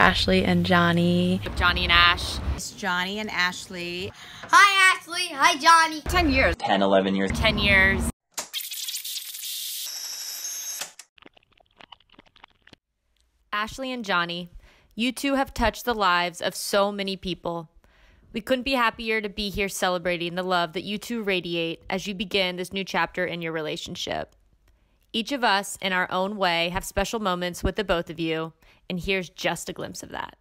Ashley and Johnny. Johnny and Ash. It's Johnny and Ashley. Hi Ashley, hi Johnny. 10 years. 10, 11 years. 10 years. Ashley and Johnny, you two have touched the lives of so many people. We couldn't be happier to be here celebrating the love that you two radiate as you begin this new chapter in your relationship. Each of us, in our own way, have special moments with the both of you, and here's just a glimpse of that.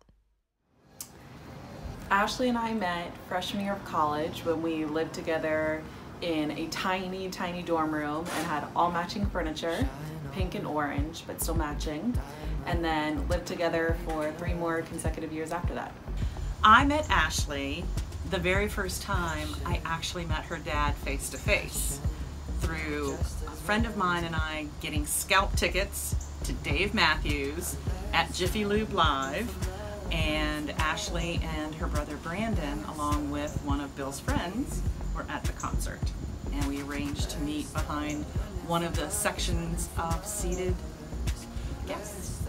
Ashley and I met freshman year of college when we lived together in a tiny, tiny dorm room and had all matching furniture, pink and orange, but still matching, and then lived together for 3 more consecutive years after that. I met Ashley the very first time I actually met her dad face to face through a friend of mine and I getting scalp tickets to Dave Matthews at Jiffy Lube Live, and Ashley and her brother Brandon, along with one of Bill's friends, were at the concert, and we arranged to meet behind one of the sections of seated guests.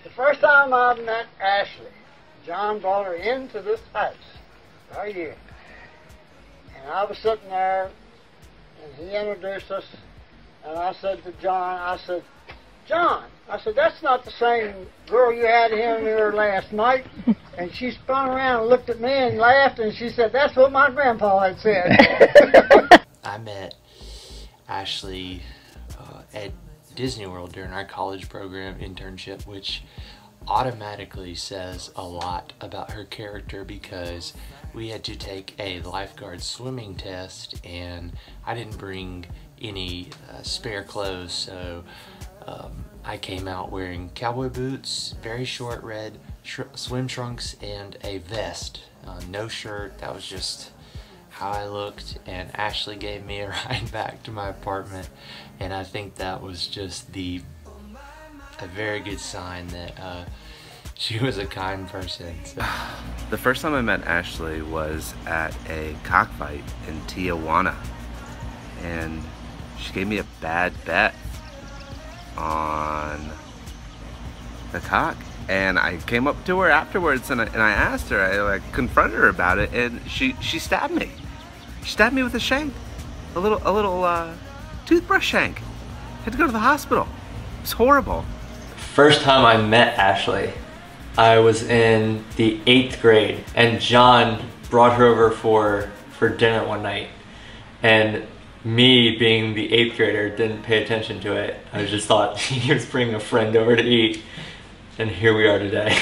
The first time I met Ashley, John brought her into this house right here, and I was sitting there and he introduced us, and I said to John, I said, John, I said, that's not the same girl you had in here last night. And she spun around and looked at me and laughed, and she said, that's what my grandpa had said. I met Ashley at Disney World during our college program internship, which automatically says a lot about her character because we had to take a lifeguard swimming test and I didn't bring any spare clothes, so I came out wearing cowboy boots, very short red swim trunks, and a vest. No shirt. That was just how I looked, and Ashley gave me a ride back to my apartment, and I think that was just a very good sign that she was a kind person. So. The first time I met Ashley was at a cockfight in Tijuana, and she gave me a bad bet on the cock, and I came up to her afterwards and I asked her, I confronted her about it, and she stabbed me. She stabbed me with a shank, a little toothbrush shank. Had to go to the hospital. It was horrible. First time I met Ashley, I was in the 8th grade, and John brought her over for dinner one night, and me, being the 8th grader, didn't pay attention to it. I just thought he was bringing a friend over to eat, and here we are today.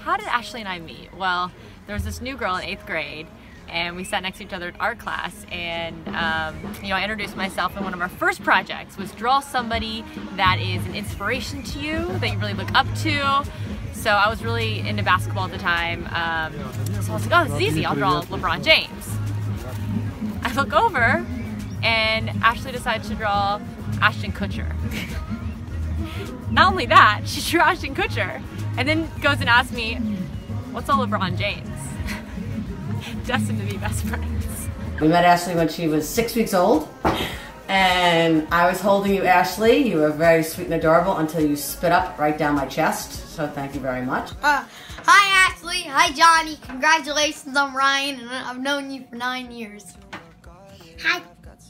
How did Ashley and I meet? Well, there was this new girl in 8th grade, and we sat next to each other in art class, and I introduced myself, and one of our first projects was draw somebody that is an inspiration to you, that you really look up to. So I was really into basketball at the time, so I was like, oh, this is easy, I'll draw LeBron James. I look over, and Ashley decided to draw Ashton Kutcher. Not only that, she drew Ashton Kutcher, and then goes and asks me, what's all LeBron James? Destined to be best friends. We met Ashley when she was 6 weeks old, and I was holding you, Ashley. You were very sweet and adorable until you spit up right down my chest, so thank you very much. Hi Ashley, hi Johnny. Congratulations on Ryan, and I've known you for 9 years. Hi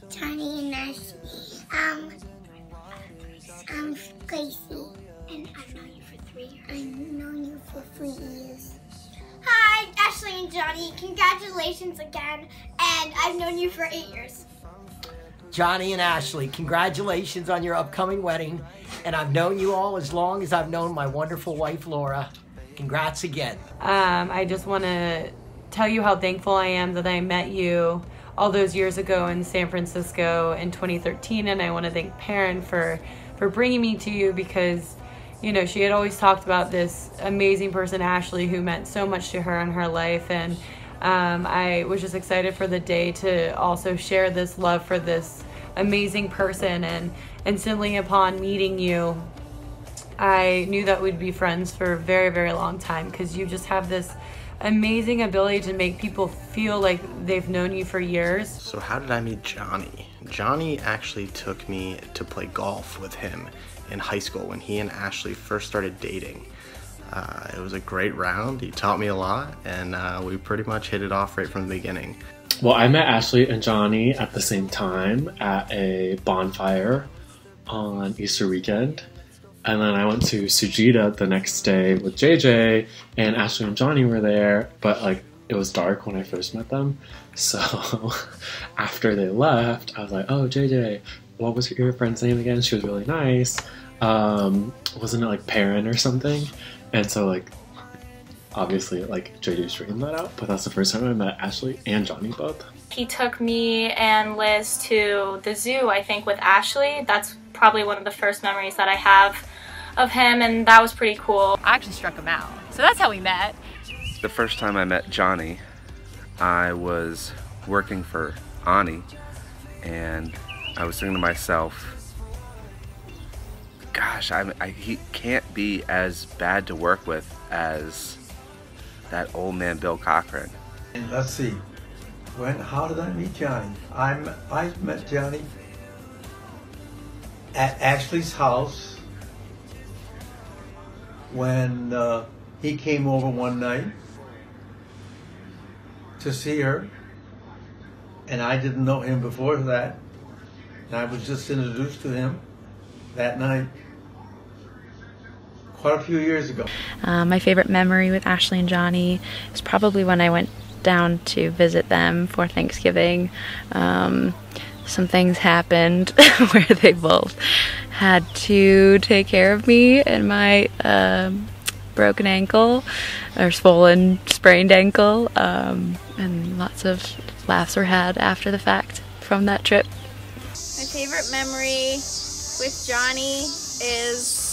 Johnny and Ashley. I'm Gracie, and I've known you for 3 years. I've known you for 3 years. Hi, Ashley and Johnny. Congratulations again, and I've known you for 8 years. Johnny and Ashley, congratulations on your upcoming wedding, and I've known you all as long as I've known my wonderful wife, Laura. Congrats again. I just want to tell you how thankful I am that I met you all those years ago in San Francisco in 2013, and I want to thank Perrin for bringing me to you because, you know, she had always talked about this amazing person, Ashley, who meant so much to her in her life, and I was just excited for the day to also share this love for this amazing person, and instantly upon meeting you, I knew that we'd be friends for a very, very long time because you just have this amazing ability to make people feel like they've known you for years. So how did I meet Johnny? Johnny actually took me to play golf with him in high school when he and Ashley first started dating. It was a great round. He taught me a lot, and we pretty much hit it off right from the beginning. Well, I met Ashley and Johnny at the same time at a bonfire on Easter weekend. And then I went to Sujita the next day with JJ, and Ashley and Johnny were there, but like it was dark when I first met them. So after they left, I was like, oh, JJ, what was your friend's name again? She was really nice. Wasn't it like Perrin or something? And so like, obviously like JJ straightened that out, but that's the first time I met Ashley and Johnny both. He took me and Liz to the zoo, I think, with Ashley. That's probably one of the first memories that I have of him, and that was pretty cool. I actually struck him out, so that's how we met. The first time I met Johnny, I was working for Ani, and I was thinking to myself, gosh, he can't be as bad to work with as that old man Bill Cochran. And let's see, how did I meet Johnny? I met Johnny at Ashley's house when he came over one night to see her, and I didn't know him before that, and I was just introduced to him that night quite a few years ago. My favorite memory with Ashley and Johnny is probably when I went down to visit them for Thanksgiving. Some things happened where they both had to take care of me and my broken ankle or sprained ankle, and lots of laughs were had after the fact from that trip. My favorite memory with Johnny is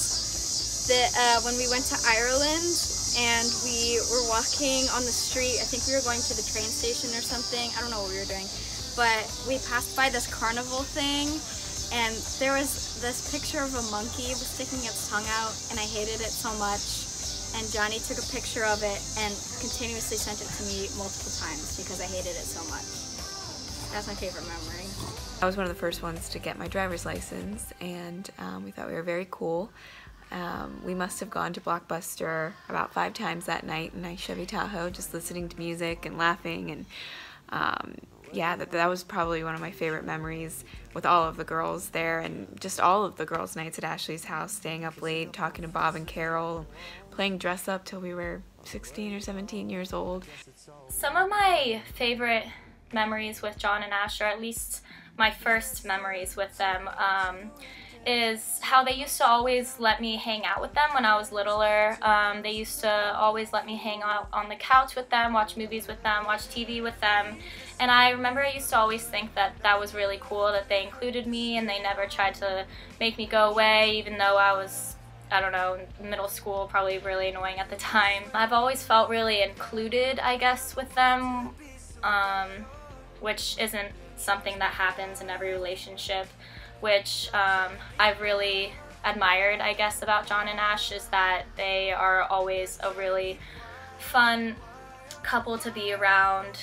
that when we went to Ireland and we were walking on the street. I think we were going to the train station or something. I don't know what we were doing. But we passed by this carnival thing, and there was this picture of a monkey sticking its tongue out, and I hated it so much. And Johnny took a picture of it and continuously sent it to me multiple times because I hated it so much. That's my favorite memory. I was one of the first ones to get my driver's license, and we thought we were very cool. We must have gone to Blockbuster about 5 times that night in my Chevy Tahoe, just listening to music and laughing, and yeah, that was probably one of my favorite memories with all of the girls there, and just all of the girls' nights at Ashley's house, staying up late, talking to Bob and Carol, playing dress up till we were 16 or 17 years old. Some of my favorite memories with John and Ash, or at least my first memories with them, is how they used to always let me hang out with them when I was littler. They used to always let me hang out on the couch with them, watch movies with them, watch TV with them. And I remember I used to always think that that was really cool, that they included me and they never tried to make me go away, even though I was, I don't know, in middle school, probably really annoying at the time. I've always felt really included, I guess, with them, which isn't something that happens in every relationship, which I've really admired, I guess, about John and Ash, is that they are always a really fun couple to be around,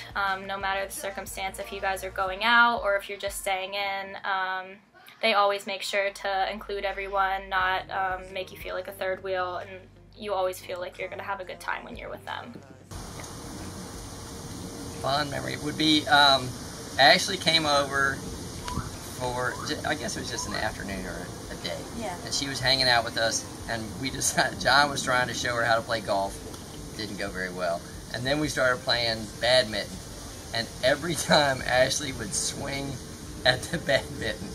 no matter the circumstance. If you guys are going out or if you're just staying in, they always make sure to include everyone, not make you feel like a third wheel, and you always feel like you're gonna have a good time when you're with them. Fun memory would be Ashley came over for, I guess it was just an afternoon or a day. Yeah. And she was hanging out with us, and we decided, John was trying to show her how to play golf. Didn't go very well. And then we started playing badminton. And every time Ashley would swing at the badminton,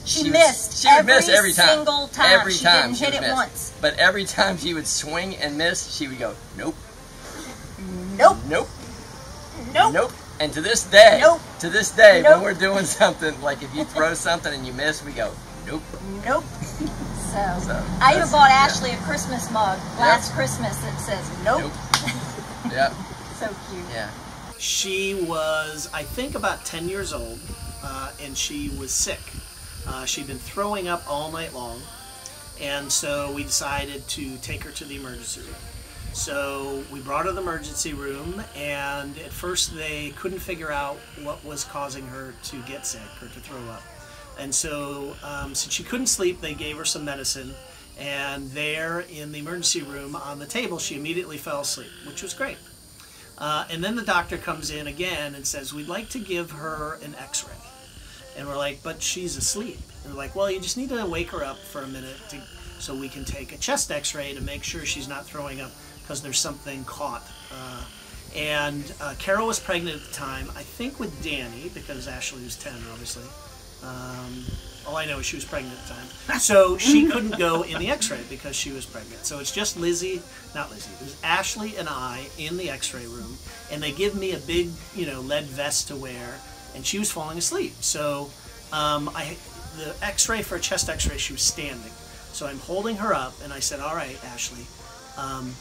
she would miss every single time. Every time she didn't hit it once. But every time she would swing and miss, she would go, nope. Nope. Nope. Nope. Nope. And to this day, nope. To this day, Nope. when we're doing something, like if you throw something and you miss, we go, nope. Nope. So I even bought Ashley a Christmas mug last Christmas that says nope. Yep. So cute. Yeah. She was, I think, about 10 years old, and she was sick. She'd been throwing up all night long, and so we decided to take her to the emergency room. So we brought her to the emergency room, and at first they couldn't figure out what was causing her to get sick or to throw up. And so since she couldn't sleep, they gave her some medicine, And there in the emergency room on the table, she immediately fell asleep, which was great. And then the doctor comes in again and says, we'd like to give her an x-ray. And we're like, but she's asleep. And we're like, well, you just need to wake her up for a minute so we can take a chest x-ray to make sure she's not throwing up because there's something caught. Carol was pregnant at the time, I think with Danny, because Ashley was 10, obviously. All I know is she was pregnant at the time. So she couldn't go in the x-ray because she was pregnant. So it's just it was Ashley and I in the x-ray room, and they give me a big, lead vest to wear, and she was falling asleep. So the x-ray for a chest x-ray, she was standing. So I'm holding her up, and I said, all right, Ashley, I'm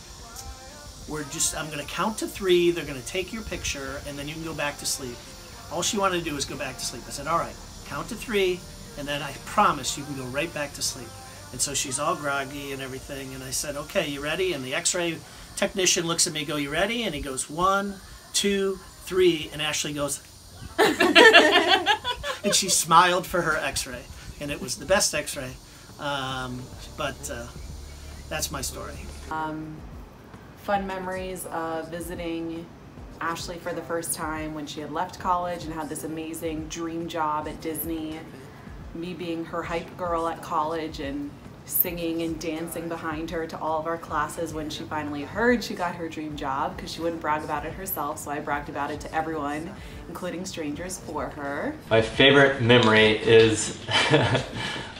going to count to 3, they're going to take your picture, and then you can go back to sleep. All she wanted to do was go back to sleep. I said, all right, count to 3, and then I promise you can go right back to sleep. And so she's all groggy and everything, and I said, okay, you ready? And the x-ray technician looks at me, go, you ready? And he goes, 1, 2, 3, and Ashley goes, and she smiled for her x-ray, and it was the best x-ray. But that's my story. Fun memories of visiting Ashley for the first time when she had left college and had this amazing dream job at Disney. Me being her hype girl at college and singing and dancing behind her to all of our classes when she finally heard she got her dream job, because she wouldn't brag about it herself, so I bragged about it to everyone, including strangers, for her. My favorite memory is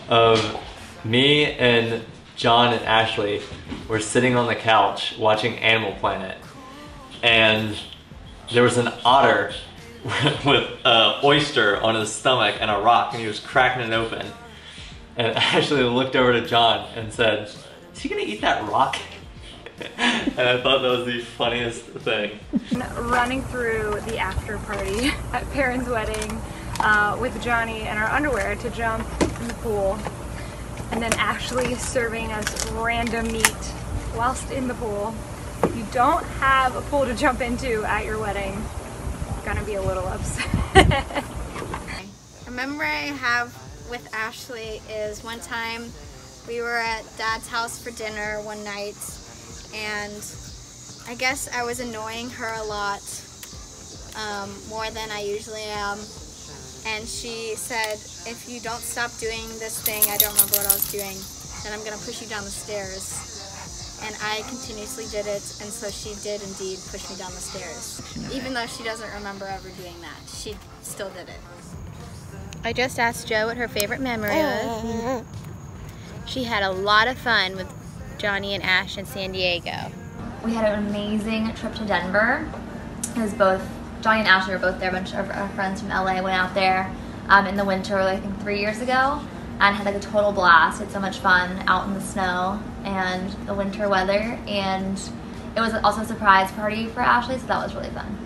of me and John and Ashley were sitting on the couch watching Animal Planet, and there was an otter with an oyster on his stomach and a rock, and he was cracking it open. And Ashley looked over to John and said, is he gonna eat that rock? And I thought that was the funniest thing. Running through the after party at Perrin's wedding with Johnny in our underwear to jump in the pool. And then Ashley serving us random meat whilst in the pool. If you don't have a pool to jump into at your wedding, you're gonna be a little upset. A memory I have with Ashley is one time we were at Dad's house for dinner one night, and I guess I was annoying her a lot, more than I usually am. And she said, if you don't stop doing this thing, I don't remember what I was doing, then I'm gonna push you down the stairs. And I continuously did it, and so she did indeed push me down the stairs. Even though she doesn't remember ever doing that, she still did it. I just asked Jo what her favorite memory was. She had a lot of fun with Johnny and Ash in San Diego. We had an amazing trip to Denver. It was both, Johnny and Ashley were both there, a bunch of our friends from LA went out there in the winter, I think 3 years ago, and had like a total blast. We had so much fun out in the snow and the winter weather, and it was also a surprise party for Ashley, so that was really fun.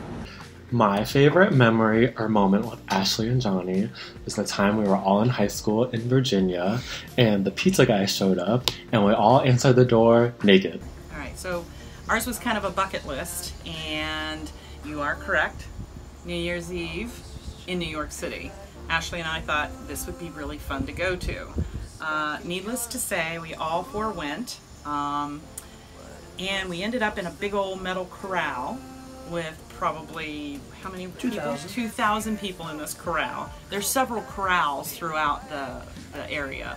My favorite memory or moment with Ashley and Johnny was the time we were all in high school in Virginia, and the pizza guy showed up, and we all answered the door naked. All right, so ours was kind of a bucket list, and you are correct. New Year's Eve in New York City. Ashley and I thought this would be really fun to go to. Needless to say, we all 4 went, and we ended up in a big old metal corral with probably, how many people? 2,000 people in this corral. There's several corrals throughout the area.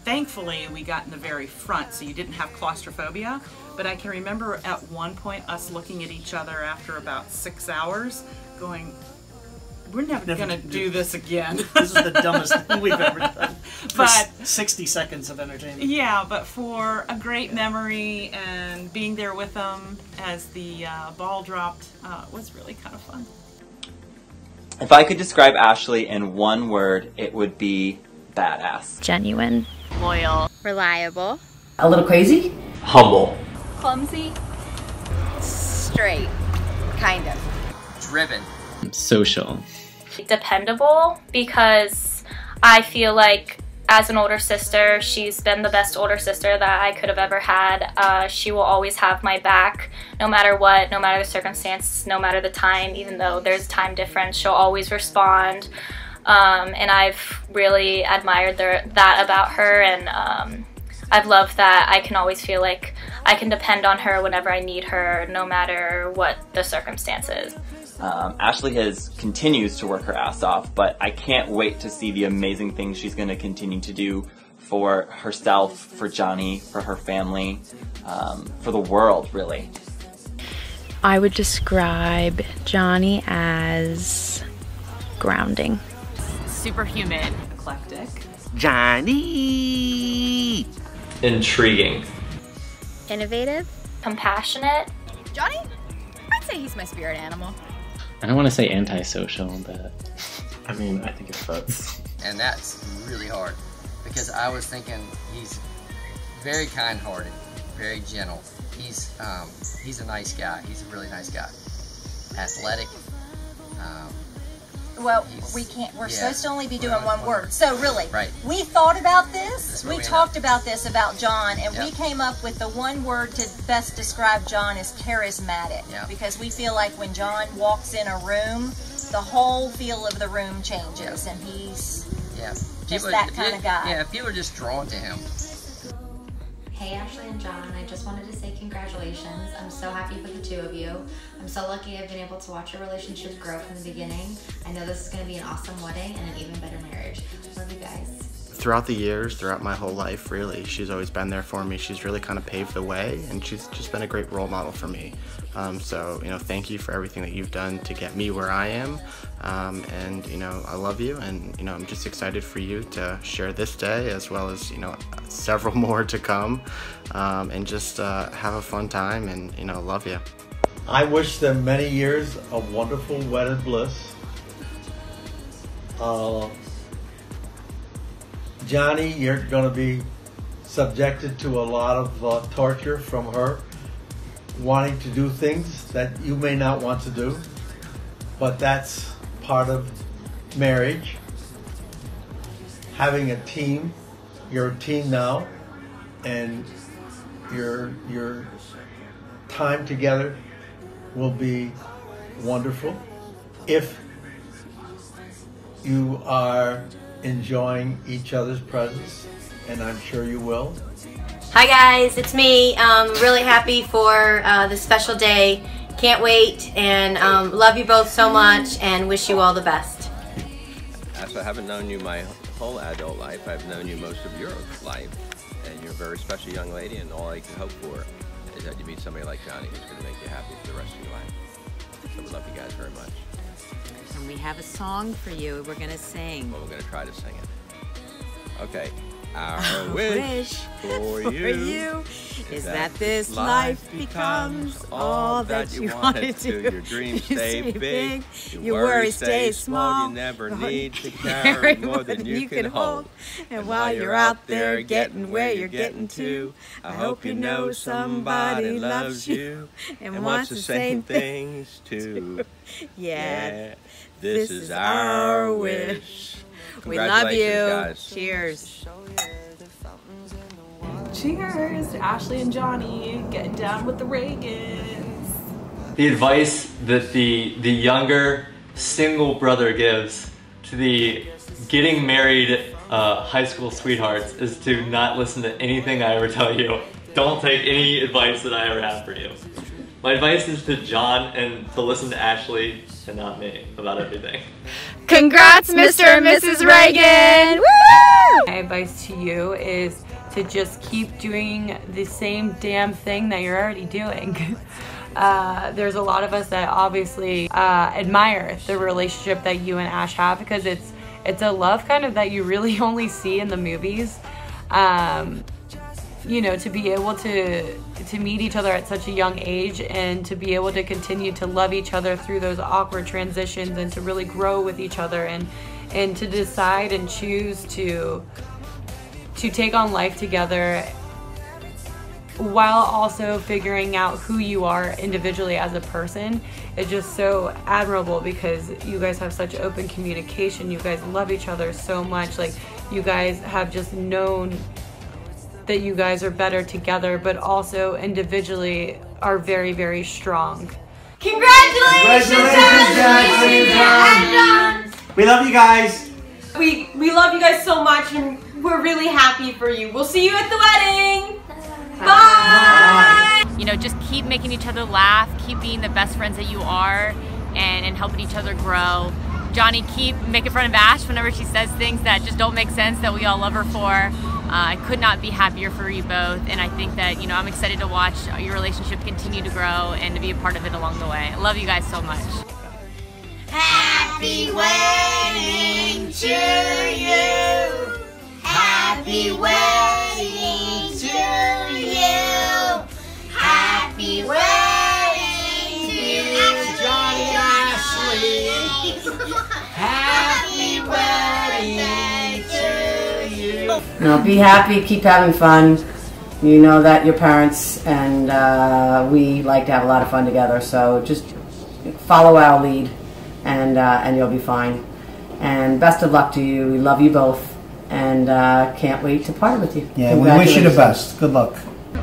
Thankfully, we got in the very front, so you didn't have claustrophobia, but I can remember at one point us looking at each other after about 6 hours going, we're never going to do this again. This is the dumbest thing we've ever done. But 60 seconds of entertainment. Yeah, but for a great memory and being there with them as the ball dropped was really kind of fun. If I could describe Ashley in one word, it would be badass. Genuine. Loyal. Reliable. A little crazy. Humble. Clumsy. Straight. Kind of. Driven. Social. Dependable, because I feel like as an older sister, she's been the best older sister that I could have ever had. She will always have my back, no matter what, no matter the circumstance, no matter the time, even though there's time difference, she'll always respond. And I've really admired that about her, and I've loved that I can always feel like I can depend on her whenever I need her, no matter what the circumstances. Ashley continues to work her ass off, but I can't wait to see the amazing things she's going to continue to do for herself, for Johnny, for her family, for the world, really. I would describe Johnny as grounding. Superhuman. Eclectic. Johnny! Intriguing. Innovative. Compassionate. Johnny? I'd say he's my spirit animal. I don't want to say antisocial, but I mean, I think it fits. And that's really hard because I was thinking he's very kind-hearted, very gentle. He's a nice guy. He's a really nice guy. Athletic. Well, we're supposed to only be doing one word. So really, right. We thought about this. We talked about this about John, and we came up with the one word to best describe John is charismatic. Because we feel like when John walks in a room, the whole feel of the room changes, and he's just that kind of guy. Yeah, people are just drawn to him. Hey Ashley and John, I just wanted to say congratulations. I'm so happy for the two of you. I'm so lucky I've been able to watch your relationship grow from the beginning. I know this is going to be an awesome wedding and an even better marriage. Love you guys. Throughout the years, throughout my whole life, really, she's always been there for me. She's really kind of paved the way, and she's just been a great role model for me. So, thank you for everything that you've done to get me where I am. And, I love you, and, I'm just excited for you to share this day as well as, several more to come, and just have a fun time and, love you. I wish them many years of wonderful wedded bliss. Johnny, you're going to be subjected to a lot of torture from her, wanting to do things that you may not want to do, but that's part of marriage. Having a team, you're a team now, and your time together will be wonderful if you are enjoying each other's presence, and I'm sure you will. Hi guys, it's me. Really happy for this special day. Can't wait, and love you both so much and wish you all the best. Actually, I haven't known you my whole adult life. I've known you most of your life, and you're a very special young lady, and all I can hope for is that you meet somebody like Johnny who's going to make you happy for the rest of your life. So we love you guys very much. And we have a song for you we're going to sing. Well, we're going to try to sing it. Okay. Our wish for you is that this life becomes all that you want it to. Your dreams stay big, your worries stay small. You never need to carry more than you can hold. And while you're out there getting where you're getting to, I hope you know somebody loves you and wants the same things too. Yeah, this is our wish. We love you. Guys. Cheers. Cheers to Ashley and Johnny getting down with the Reagans. The advice that the younger single brother gives to the getting married high school sweethearts is to not listen to anything I ever tell you. Don't take any advice that I ever have for you. My advice is to John and to listen to Ashley and not me about everything. Congrats, Mr. and Mrs. Reagan! Woo! My advice to you is to just keep doing the same damn thing that you're already doing. There's a lot of us that obviously admire the relationship that you and Ash have because it's a love kind of that you really only see in the movies. To be able to meet each other at such a young age and to be able to continue to love each other through those awkward transitions and to really grow with each other and to decide and choose to take on life together while also figuring out who you are individually as a person is just so admirable because you guys have such open communication. You guys love each other so much. Like, you guys have just known that you guys are better together, but also individually are very, very strong. Congratulations, Ashley and John! We love you guys. We love you guys so much, and we're really happy for you. We'll see you at the wedding. Bye. You know, just keep making each other laugh, keep being the best friends that you are, and helping each other grow. Johnny, keep making fun of Ash whenever she says things that just don't make sense that we all love her for. I could not be happier for you both, and I think that, you know, I'm excited to watch your relationship continue to grow and to be a part of it along the way. I love you guys so much. Happy wedding to you. Happy wedding to you. Happy wedding to you, Johnny Ashley. Happy wedding to you. You know, be happy, keep having fun. You know that your parents and we like to have a lot of fun together, so just follow our lead and you'll be fine. And best of luck to you. We love you both and can't wait to party with you. Yeah, we wish you the best. Good luck.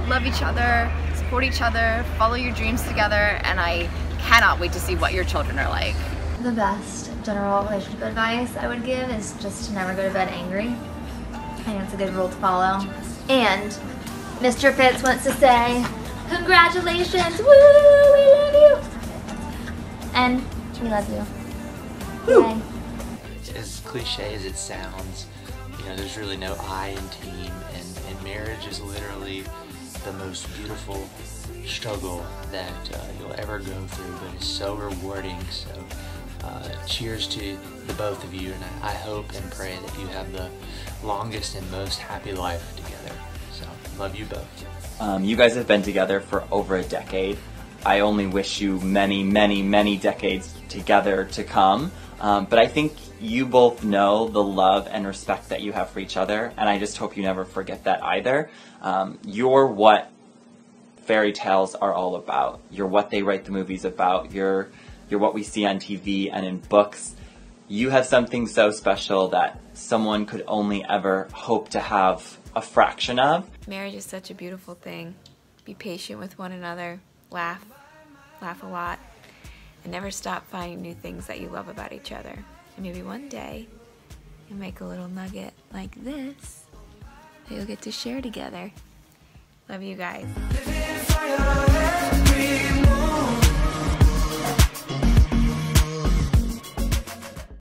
Love each other, support each other, follow your dreams together, and I cannot wait to see what your children are like. The best general relationship advice I would give is just to never go to bed angry. I think it's a good rule to follow. And Mr. Fitz wants to say, congratulations, woo, we love you. And we love you. Bye. As cliche as it sounds, you know, there's really no I in team, and marriage is literally the most beautiful struggle that you'll ever go through, but it's so rewarding. So cheers to the both of you, and I hope and pray that you have the longest and most happy life together. So love you both. You guys have been together for over a decade. I only wish you many, many, many decades together to come. But I think you both know the love and respect that you have for each other, and I just hope you never forget that either. You're what fairy tales are all about. You're what they write the movies about. You're what we see on TV and in books. You have something so special that someone could only ever hope to have a fraction of. Marriage is such a beautiful thing. Be patient with one another. Laugh a lot, and never stop finding new things that you love about each other. And maybe one day you'll make a little nugget like this that you'll get to share together. Love you guys.